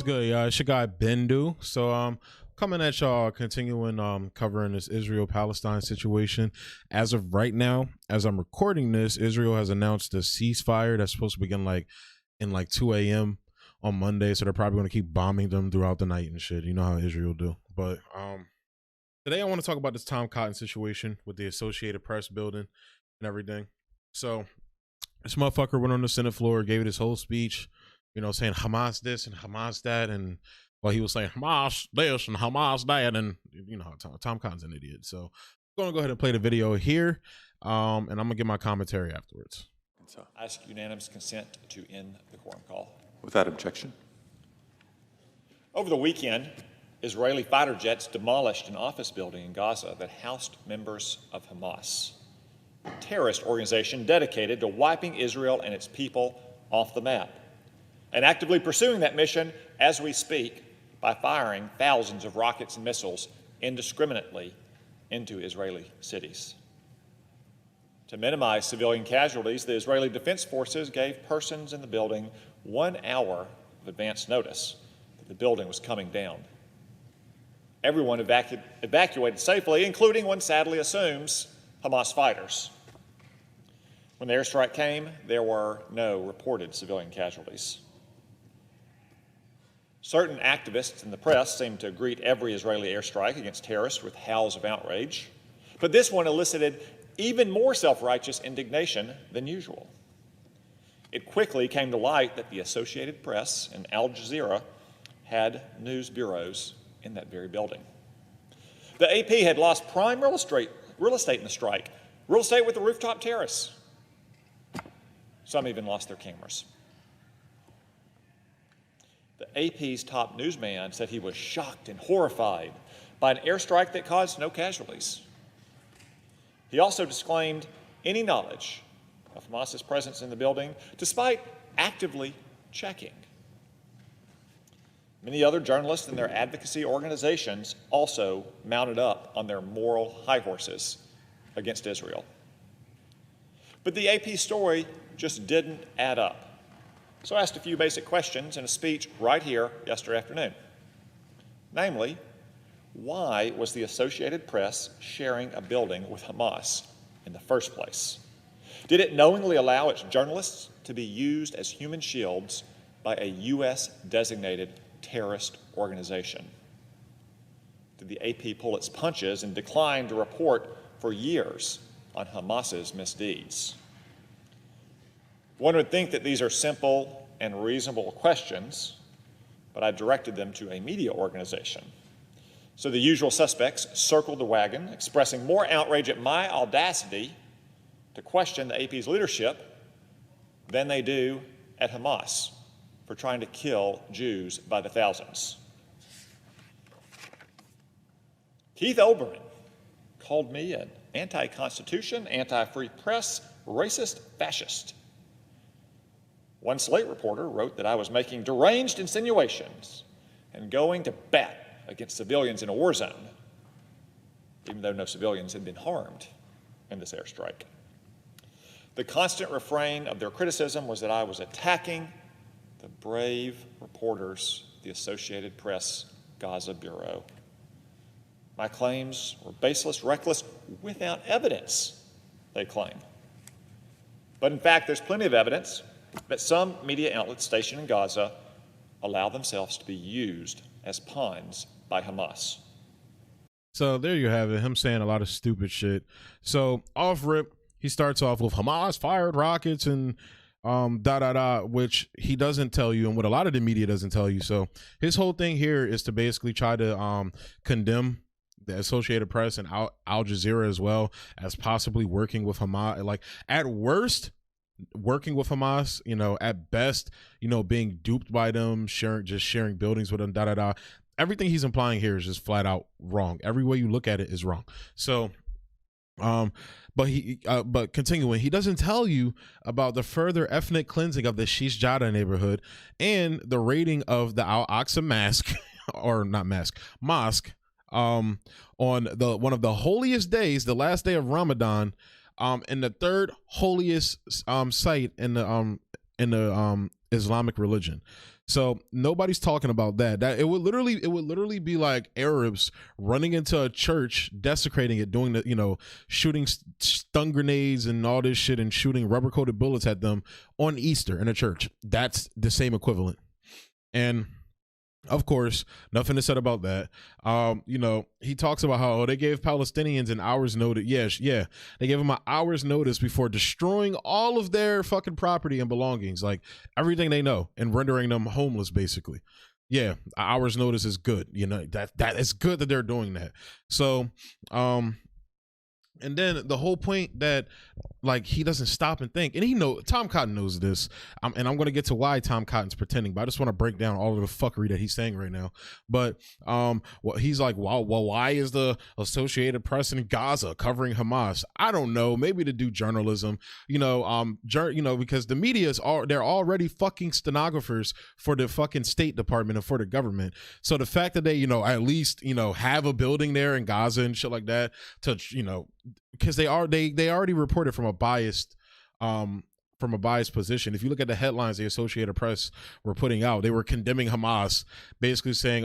good, y'all? It's your guy Bendu. So coming at y'all, continuing covering this Israel-Palestine situation. As of right now, as I'm recording this, Israel has announced a ceasefire that's supposed to begin in 2 a.m. on Monday. So they're probably going to keep bombing them throughout the night and shit. You know how Israel do. But today I want to talk about this Tom Cotton situation with the Associated Press building and everything. So this motherfucker went on the Senate floor, gave it his whole speech, you know, saying Hamas this and Hamas that, and he was saying Hamas this and Hamas that, and you know, Tom Cotton's an idiot. So I'm going to go ahead and play the video here, and I'm going to give my commentary afterwards. So I ask unanimous consent to end the quorum call. Without objection. Over the weekend, Israeli fighter jets demolished an office building in Gaza that housed members of Hamas, a terrorist organization dedicated to wiping Israel and its people off the map, and actively pursuing that mission as we speak by firing thousands of rockets and missiles indiscriminately into Israeli cities. To minimize civilian casualties, the Israeli Defense Forces gave persons in the building 1 hour of advance notice that the building was coming down. Everyone evacuated safely, including, one sadly assumes, Hamas fighters. When the airstrike came, there were no reported civilian casualties. Certain activists in the press seemed to greet every Israeli airstrike against terrorists with howls of outrage, but this one elicited even more self-righteous indignation than usual. It quickly came to light that the Associated Press and Al Jazeera had news bureaus in that very building. The AP had lost prime real estate in the strike, real estate with the rooftop terrace. Some even lost their cameras. The AP's top newsman said he was shocked and horrified by an airstrike that caused no casualties. He also disclaimed any knowledge of Hamas's presence in the building, despite actively checking. Many other journalists and their advocacy organizations also mounted up on their moral high horses against Israel. But the AP story just didn't add up. So I asked a few basic questions in a speech right here yesterday afternoon. Namely, why was the Associated Press sharing a building with Hamas in the first place? Did it knowingly allow its journalists to be used as human shields by a U.S.-designated terrorist organization? Did the AP pull its punches and decline to report for years on Hamas's misdeeds? One would think that these are simple and reasonable questions, but I directed them to a media organization. So the usual suspects circled the wagon, expressing more outrage at my audacity to question the AP's leadership than they do at Hamas for trying to kill Jews by the thousands. Keith Olbermann called me an anti-constitution, anti-free press, racist fascist. One Slate reporter wrote that I was making deranged insinuations and going to bat against civilians in a war zone, even though no civilians had been harmed in this airstrike. The constant refrain of their criticism was that I was attacking the brave reporters of the Associated Press Gaza Bureau. My claims were baseless, reckless, without evidence, they claim. But in fact, there's plenty of evidence that some media outlets stationed in Gaza allow themselves to be used as pawns by Hamas. So there you have it, him saying a lot of stupid shit. So off rip, he starts off with Hamas fired rockets and which he doesn't tell you, and what a lot of the media doesn't tell you. So his whole thing here is to basically try to condemn the Associated Press and Al Jazeera as well as possibly working with Hamas. Like, at worst, working with Hamas, you know, at best, you know, being duped by them, sharing buildings with them, Everything he's implying here is just flat out wrong. Every way you look at it is wrong. So, but continuing, he doesn't tell you about the further ethnic cleansing of the Sheikh Jarrah neighborhood and the raiding of the Al-Aqsa mosque, on one of the holiest days, the last day of Ramadan, and the third holiest site in the in the Islamic religion. So nobody's talking about that. That it would literally be like Arabs running into a church, desecrating it, doing the, shooting stun grenades and all this shit and shooting rubber coated bullets at them on Easter in a church. That's the same equivalent. And of course, nothing is said about that. He talks about how they gave Palestinians an hour's notice. Yeah, they gave them an hour's notice before destroying all of their fucking property and belongings, like everything they know, and rendering them homeless, basically. Yeah, an hour's notice is good. That is good that they're doing that. So, and then the whole point that, like, he doesn't stop and think, and Tom Cotton knows this, and I'm going to get to why Tom Cotton's pretending, but I just want to break down all of the fuckery that he's saying right now. But he's like, well, why is the Associated Press in Gaza covering Hamas? I don't know, maybe to do journalism, because the media they're already fucking stenographers for the fucking State Department and for the government. So the fact that they, at least, have a building there in Gaza and shit like that to, because they already reported from a biased position. If you look at the headlines the Associated Press were putting out, they were condemning Hamas, basically saying,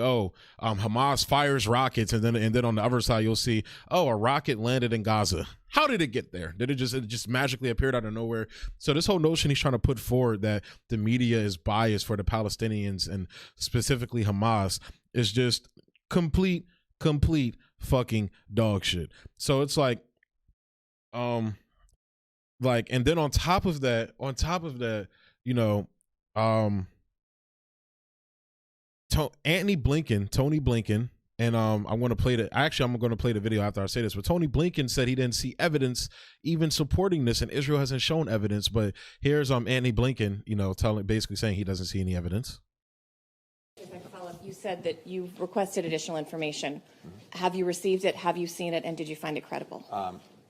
Hamas fires rockets, and then on the other side you'll see, a rocket landed in Gaza. How did it get there? Did it just magically appeared out of nowhere? So this whole notion he's trying to put forward that the media is biased for the Palestinians and specifically Hamas is just complete fucking dog shit. So it's like, and then on top of that, Tony Blinken, and I'm going to play the video after I say this, but Tony Blinken said he didn't see evidence even supporting this, and Israel hasn't shown evidence. But here's Anthony Blinken, basically saying he doesn't see any evidence. You said that you've requested additional information. Have you received it? Have you seen it? And did you find it credible?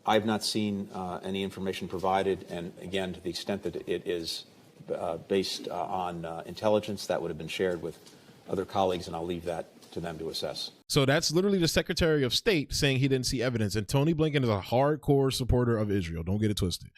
I've not seen any information provided. And again, to the extent that it is based on intelligence, that would have been shared with other colleagues, and I'll leave that to them to assess. So that's literally the Secretary of State saying he didn't see evidence. And Tony Blinken is a hardcore supporter of Israel. Don't get it twisted.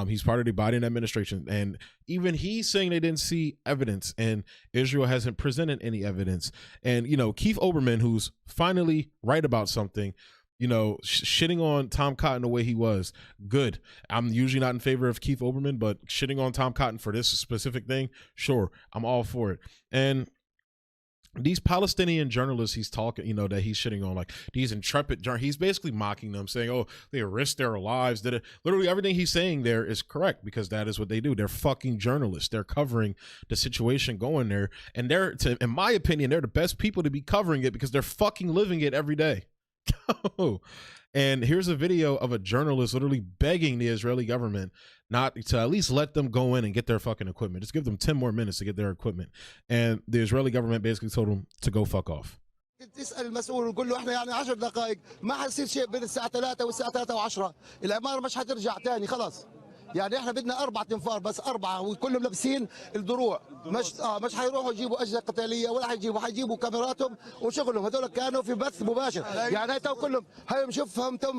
He's part of the Biden administration, and even he's saying they didn't see evidence, and Israel hasn't presented any evidence. And Keith Olbermann, who's finally right about something, shitting on Tom Cotton the way he was, good. I'm usually not in favor of Keith Olbermann, but shitting on Tom Cotton for this specific thing, sure, I'm all for it. And these Palestinian journalists he's talking, that he's shitting on, like these intrepid journalists, he's basically mocking them, saying, they risked their lives. Literally everything he's saying there is correct, because that is what they do. They're fucking journalists. They're covering the situation going there. And in my opinion, they're the best people to be covering it, because they're fucking living it every day. And here's a video of a journalist literally begging the Israeli government not to at least let them go in and get their fucking equipment. Just give them 10 more minutes to get their equipment. And the Israeli government basically told them to go fuck off. تسأل المسؤول وتقول له احنا يعني 10 دقائق ما حيصير شيء بين الساعة 3 والساعة 3 و10 العمارة مش حترجع تاني خلاص يعني احنا بدنا 4 انفار بس 4 وكلهم لابسين الدروع مش حيروحوا يجيبوا أجهزة قتالية ولا حيجيبوا كاميراتهم وشغلهم هذول كانوا في بث مباشر يعني هاي تو كلهم هاي نشوفهم تو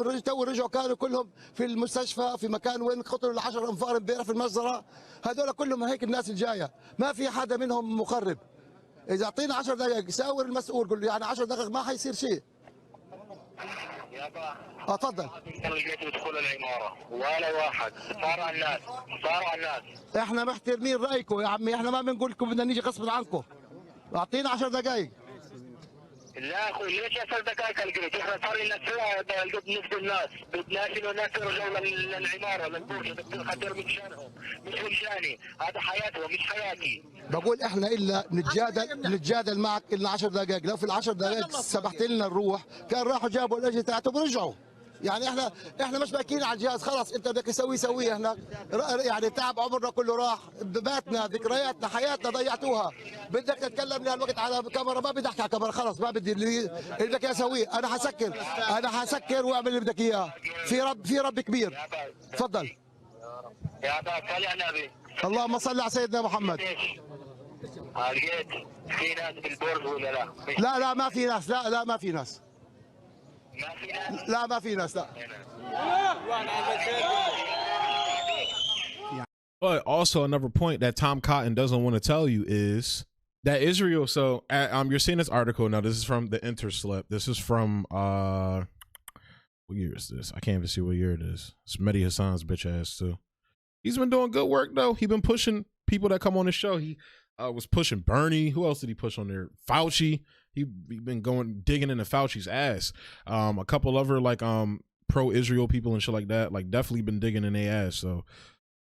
رجعوا كانوا كلهم في المستشفى في مكان وين قتلوا ال10 انفار امبارح في المجزرة هذول كلهم هيك الناس الجاية ما في حدا منهم مخرب إذا أعطينا 10 دقائق ساور المسؤول قول له يعني 10 دقائق ما حيصير شيء. تفضل. كانوا يجوا يدخلوا العمارة ولا واحد صاروا الناس. إحنا محترمين رأيكم يا عمي إحنا ما بنقول لكم بدنا نيجي غصب عنكم. أعطينا 10 دقائق. لا اخوي ليش 10 دقائق القريت احنا صار لنا ساعه بالنسبه للناس بدنا انه الناس يرجعوا للعماره للبرج خاطر من شانهم مش من شاني هذا حياتهم مش حياتي بقول احنا الا نتجادل معك الا 10 دقائق لو في ال10 دقائق سمحت لنا نروح كان راحوا جابوا الاجهزه تاعتهم ورجعوا يعني احنا مش باكين على الجهاز خلاص انت بدك تسويه احنا يعني تعب عمرنا كله راح باتنا ذكرياتنا حياتنا ضيعتوها بدك تتكلم لهالوقت على كاميرا ما بدي احكي على كاميرا خلاص ما بدي اللي بدك اسويه انا حسكر واعمل اللي بدك اياه في رب كبير تفضل يا صل على النبي اللهم صل على سيدنا محمد لقيت في ناس بالبرج ولا لا ما في ناس لا ما في ناس لا ما في ناس لا But also another point that Tom Cotton doesn't want to tell you is that Israel. So you're seeing this article now. This is from the Interslip. This is from what year is this? I can't even see what year it is. It's Mehdi Hassan's bitch ass too. He's been doing good work though. He been pushing people that come on the show. He was pushing Bernie. Who else did he push on there? Fauci. He been digging into Fauci's ass. A couple other like pro-Israel people and shit like that. Like definitely been digging in their ass. So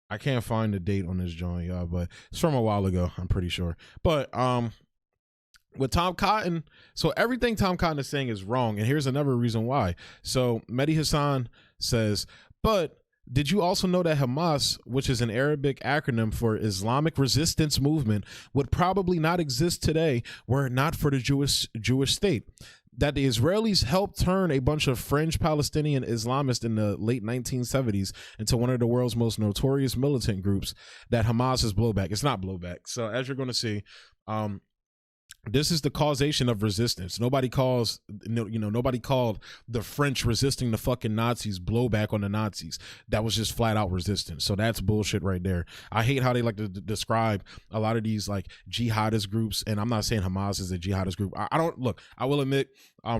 I can't find the date on this joint, y'all, but it's from a while ago, I'm pretty sure. But with Tom Cotton, so everything Tom Cotton is saying is wrong, and here's another reason why. So Mehdi Hassan says, but did you also know that Hamas, which is an Arabic acronym for Islamic Resistance Movement, would probably not exist today were it not for the Jewish state? That the Israelis helped turn a bunch of fringe Palestinian Islamists in the late 1970s into one of the world's most notorious militant groups, that Hamas is blowback. It's not blowback. So as you're going to see, this is the causation of resistance. Nobody called the French resisting the fucking Nazis blowback on the Nazis. That was just flat out resistance. So that's bullshit right there. I hate how they like to describe a lot of these like jihadist groups, and I'm not saying Hamas is a jihadist group. I don't look. I will admit,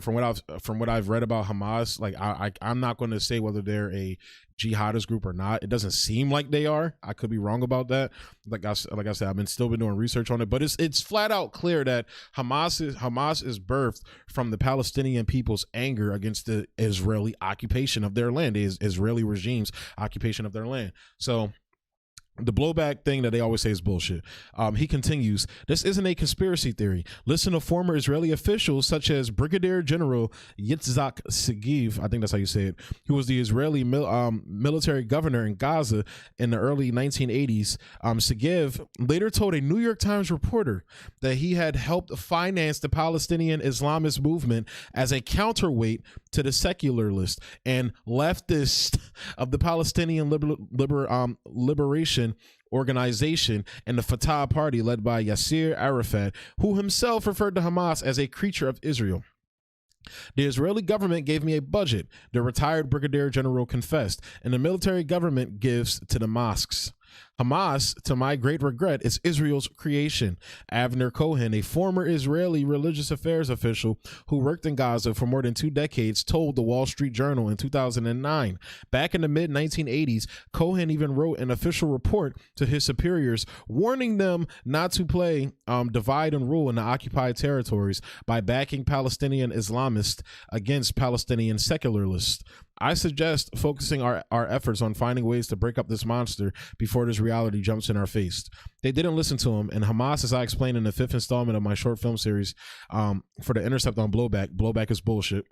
from what I've read about Hamas, like I'm not going to say whether they're a jihadist group or not. It doesn't seem like they are. I could be wrong about that. Like I said, I've been doing research on it, but it's flat out clear that Hamas is birthed from the Palestinian people's anger against the Israeli occupation of their land, the Israeli regime's occupation of their land. So the blowback thing that they always say is bullshit. He continues, this isn't a conspiracy theory. Listen to former Israeli officials such as Brigadier General Yitzhak Segev, I think that's how you say it, who was the Israeli military governor in Gaza in the early 1980s. Segev later told a New York Times reporter that he had helped finance the Palestinian Islamist movement as a counterweight to the secularist and leftist of the Palestinian Liberation Organization and the Fatah Party led by Yasser Arafat, who himself referred to Hamas as a creature of Israel. The Israeli government gave me a budget, the retired brigadier general confessed, and the military government gives to the mosques. Hamas, to my great regret, is Israel's creation. Avner Cohen, a former Israeli religious affairs official who worked in Gaza for more than 2 decades, told the Wall Street Journal in 2009. Back in the mid-1980s, Cohen even wrote an official report to his superiors warning them not to play divide and rule in the occupied territories by backing Palestinian Islamists against Palestinian secularists. I suggest focusing our efforts on finding ways to break up this monster before this reality jumps in our face. They didn't listen to him, and Hamas, as I explained in the 5th installment of my short film series for the Intercept on Blowback is bullshit.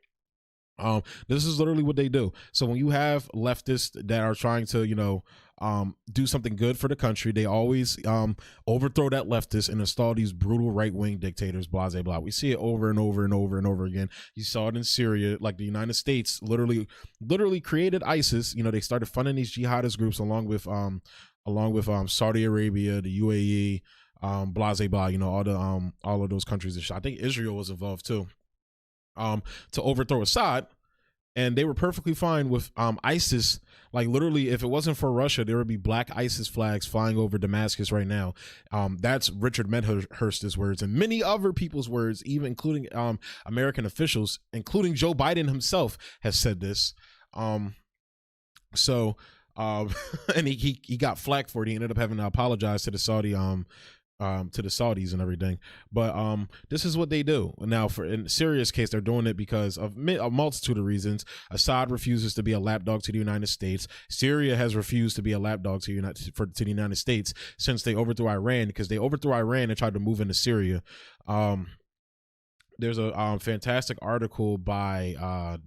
This is literally what they do. So when you have leftists that are trying to, do something good for the country, they always overthrow that leftist and install these brutal right-wing dictators, blah, blah, blah. We see it over and over and over and over again. You saw it in Syria, like the United States literally created ISIS. They started funding these jihadist groups along with Saudi Arabia, the UAE, blah, blah, blah, all of those countries. I think Israel was involved too, to overthrow Assad. And they were perfectly fine with ISIS. Like literally, if it wasn't for Russia, there would be black ISIS flags flying over Damascus right now. That's Richard Medhurst's words and many other people's words, even including American officials, including Joe Biden himself, has said this. And he got flack for it. He ended up having to apologize to the Saudis and everything. But this is what they do now. In Syria's case, they're doing it because of a multitude of reasons. Assad refuses to be a lapdog to the United States. Syria has refused to be a lapdog to the United States since they overthrew Iran, because they overthrew Iran and tried to move into Syria. There's a fantastic article by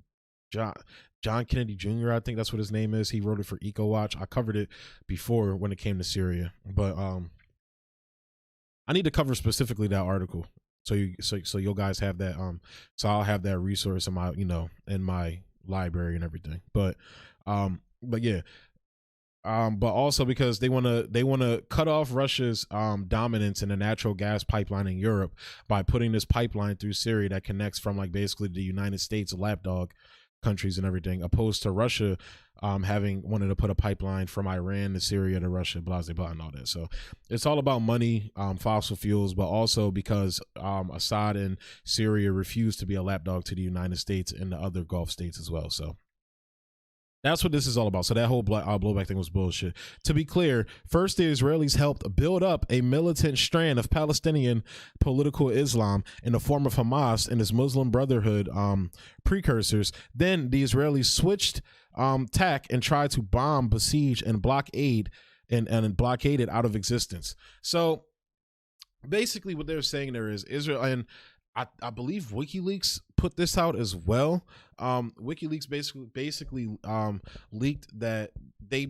John Kennedy Jr., I think that's what his name is. He wrote it for EcoWatch. I covered it before when it came to Syria, but I need to cover specifically that article, so you guys have that. So I'll have that resource in my in my library and everything. But yeah. But also because they want to cut off Russia's dominance in the natural gas pipeline in Europe by putting this pipeline through Syria that connects from like basically the United States lapdog countries and everything, opposed to Russia having wanted to put a pipeline from Iran to Syria to Russia, blah, blah, blah, and all that. So it's all about money, fossil fuels, but also because Assad and Syria refused to be a lapdog to the United States and the other Gulf states as well. So that's what this is all about. So that whole blowback thing was bullshit. To be clear, first the Israelis helped build up a militant strand of Palestinian political Islam in the form of Hamas and its Muslim Brotherhood precursors. Then the Israelis switched tack and tried to bomb, besiege, and blockade and blockade it out of existence. So basically what they're saying there is Israel, and I believe WikiLeaks put this out as well. WikiLeaks basically leaked that they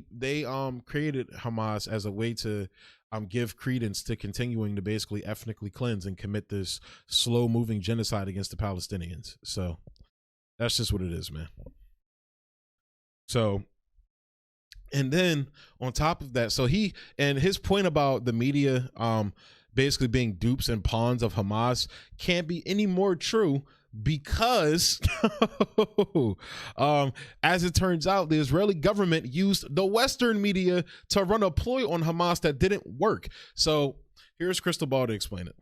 created Hamas as a way to give credence to continuing to basically ethnically cleanse and commit this slow moving genocide against the Palestinians. So that's just what it is, man. So, and then on top of that, so his point about the media basically being dupes and pawns of Hamas can't be any more true, because as it turns out, the Israeli government used the Western media to run a ploy on Hamas that didn't work. So here's Crystal Ball to explain it.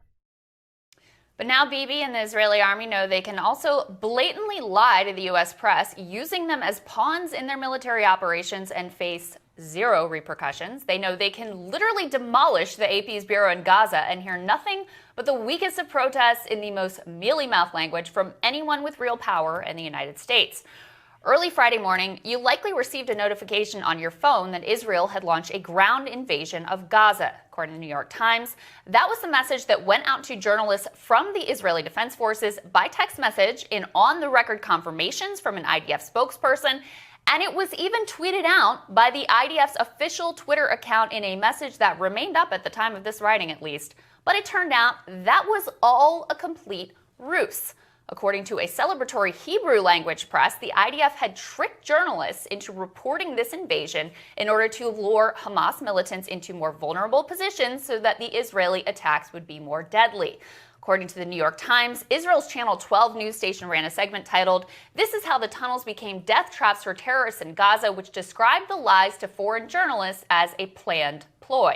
But now Bibi and the Israeli army know they can also blatantly lie to the U.S. press, using them as pawns in their military operations, and face zero repercussions. They know they can literally demolish the AP's bureau in Gaza and hear nothing but the weakest of protests in the most mealy-mouthed language from anyone with real power in the United States. Early Friday morning, you likely received a notification on your phone that Israel had launched a ground invasion of Gaza. According to the New York Times, that was the message that went out to journalists from the Israeli Defense Forces by text message in on-the-record confirmations from an IDF spokesperson, and it was even tweeted out by the IDF's official Twitter account in a message that remained up at the time of this writing, at least. But it turned out that was all a complete ruse. According to a celebratory Hebrew language press, the IDF had tricked journalists into reporting this invasion in order to lure Hamas militants into more vulnerable positions so that the Israeli attacks would be more deadly. According to the New York Times, Israel's Channel 12 news station ran a segment titled, "This is how the tunnels became death traps for terrorists in Gaza," which described the lies to foreign journalists as a planned ploy.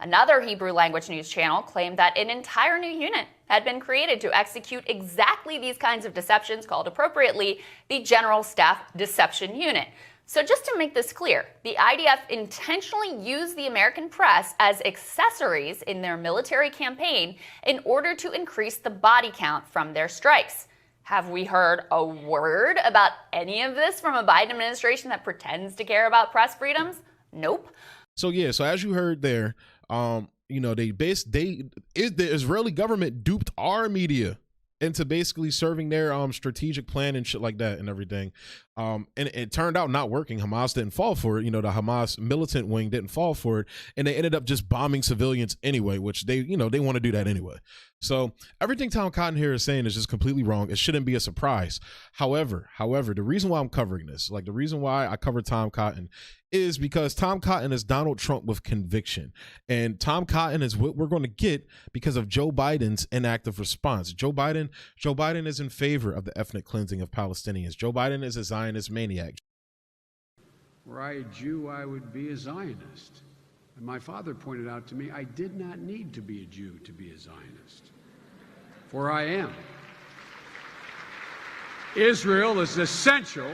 Another Hebrew language news channel claimed that an entire new unit had been created to execute exactly these kinds of deceptions, called appropriately the General Staff Deception Unit. So just to make this clear, the IDF intentionally used the American press as accessories in their military campaign in order to increase the body count from their strikes. Have we heard a word about any of this from a Biden administration that pretends to care about press freedoms? Nope. So yeah, so as you heard there, the Israeli government duped our media into basically serving their strategic plan and shit like that and everything. And it turned out not working. Hamas didn't fall for it. The Hamas militant wing didn't fall for it. And they ended up just bombing civilians anyway, which they want to do that anyway. So everything Tom Cotton here is saying is just completely wrong. It shouldn't be a surprise. However, the reason why I'm covering this, the reason why I cover Tom Cotton, is because Tom Cotton is Donald Trump with conviction. And Tom Cotton is what we're going to get because of Joe Biden's inactive response. Joe Biden is in favor of the ethnic cleansing of Palestinians. Joe Biden is a Zionist maniac. Were I a Jew, I would be a Zionist. And my father pointed out to me, I did not need to be a Jew to be a Zionist, for I am. Israel is essential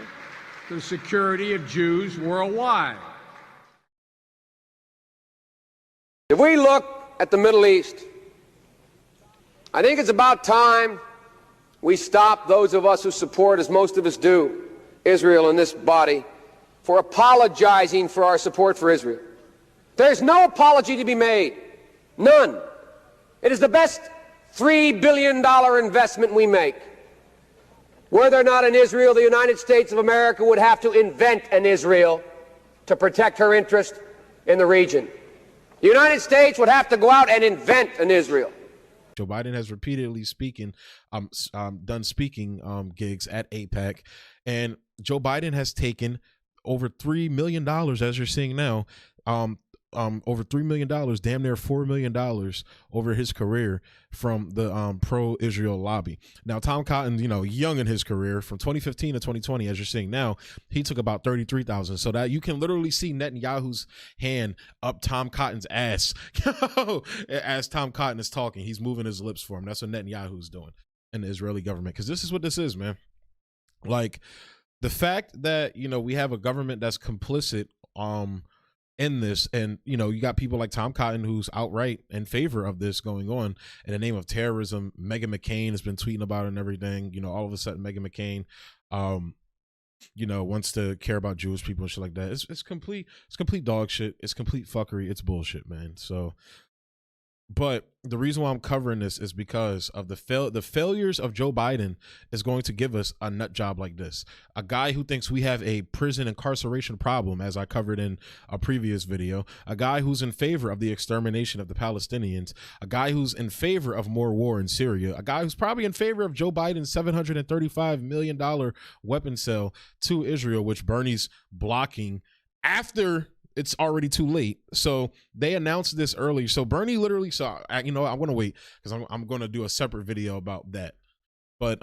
to the security of Jews worldwide. If we look at the Middle East, I think it's about time we stop, those of us who support, as most of us do, Israel in this body, for apologizing for our support for Israel. There's no apology to be made. None. It is the best $3 billion investment we make. Were there not an Israel, the United States of America would have to invent an Israel to protect her interest in the region. The United States would have to go out and invent an Israel. Joe Biden has repeatedly done speaking gigs at APEC, and Joe Biden has taken over $3 million, as you're seeing now, over $3 million, damn near $4 million over his career from the pro-Israel lobby. Now, Tom Cotton, you know, young in his career, from 2015 to 2020, as you're seeing now, he took about 33,000. So that you can literally see Netanyahu's hand up Tom Cotton's ass as Tom Cotton is talking. He's moving his lips for him. That's what Netanyahu's doing in the Israeli government, because this is what this is, man. Like, the fact that, you know, we have a government that's complicit in this, and you know, you got people like Tom Cotton who's outright in favor of this going on in the name of terrorism. Meghan McCain has been tweeting about it and everything. You know, all of a sudden Meghan McCain you know, wants to care about Jewish people and shit like that. It's complete dog shit. It's complete fuckery. It's bullshit, man. So, but the reason why I'm covering this is because of the failures of Joe Biden is going to give us a nut job like this. A guy who thinks we have a prison incarceration problem, as I covered in a previous video. A guy who's in favor of the extermination of the Palestinians. A guy who's in favor of more war in Syria. A guy who's probably in favor of Joe Biden's $735 million weapon sale to Israel, which Bernie's blocking after it's already too late. So they announced this early. So Bernie literally saw, you know, I'm going to wait because I'm going to do a separate video about that. But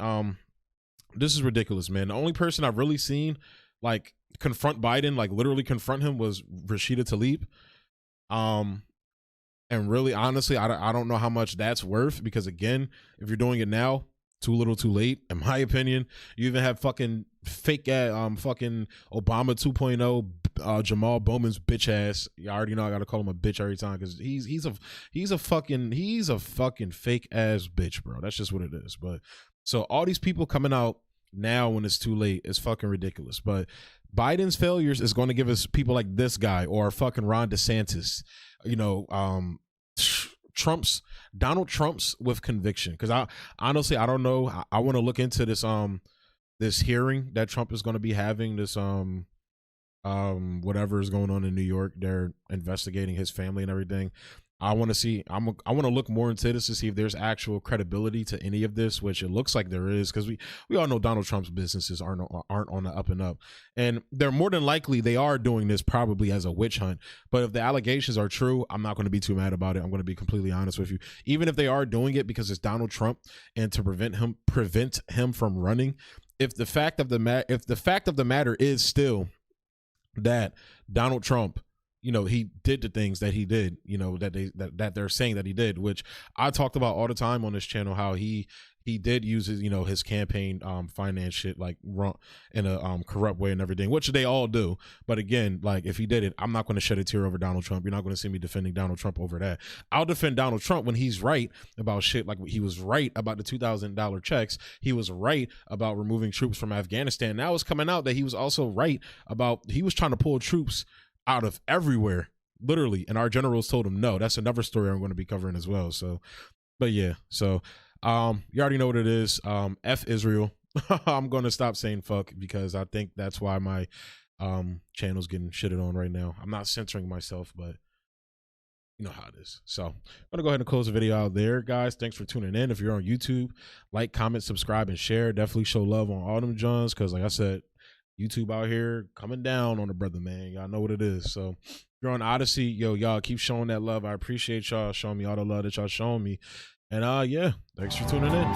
this is ridiculous, man. The only person I've really seen like confront Biden, like literally confront him, was Rashida Tlaib. And really, honestly, I don't know how much that's worth, because again, if you're doing it now, too little too late, in my opinion. You even have fucking fake fucking Obama 2.0 Jamal Bowman's bitch ass. You already know I gotta call him a bitch every time, because he's a fucking fake ass bitch, bro. That's just what it is. But so all these people coming out now when it's too late is fucking ridiculous. But Biden's failures is going to give us people like this guy or fucking Ron DeSantis, you know, Donald Trump's with conviction. Because I honestly, I don't know. I want to look into this this hearing that Trump is going to be having, this whatever is going on in New York. They're investigating his family and everything. I want to see, I want to look more into this to see if there's actual credibility to any of this, which it looks like there is, because we all know Donald Trump's businesses aren't on the up and up, and they're more than likely they are doing this probably as a witch hunt. But if the allegations are true, I'm not going to be too mad about it. I'm going to be completely honest with you. Even if they are doing it because it's Donald Trump and to prevent him from running, if the fact of the matter is still that Donald Trump, you know, he did the things that he did, you know, that they're saying that he did, which I talked about all the time on this channel, how he did use his, you know, his campaign finance shit like run in a corrupt way and everything, which they all do. But again, like, if he did it, I'm not going to shed a tear over Donald Trump. You're not going to see me defending Donald Trump over that. I'll defend Donald Trump when he's right about shit. Like, he was right about the $2,000 checks. He was right about removing troops from Afghanistan. Now it's coming out that he was also right about, he was trying to pull troops out of everywhere, literally, and our generals told him no. That's another story I'm going to be covering as well. So, but yeah, so you already know what it is. F Israel. I'm going to stop saying fuck, because I think that's why my channel's getting shitted on right now. I'm not censoring myself, but you know how it is. So I'm going to go ahead and close the video out there, guys. Thanks for tuning in. If you're on YouTube, like, comment, subscribe, and share. Definitely show love on all them Johns, because like I said, YouTube out here coming down on the brother, man. Y'all know what it is. So if you're on Odyssey, yo, y'all keep showing that love. I appreciate y'all showing me all the love that y'all showing me. And yeah, thanks for tuning in. Peace.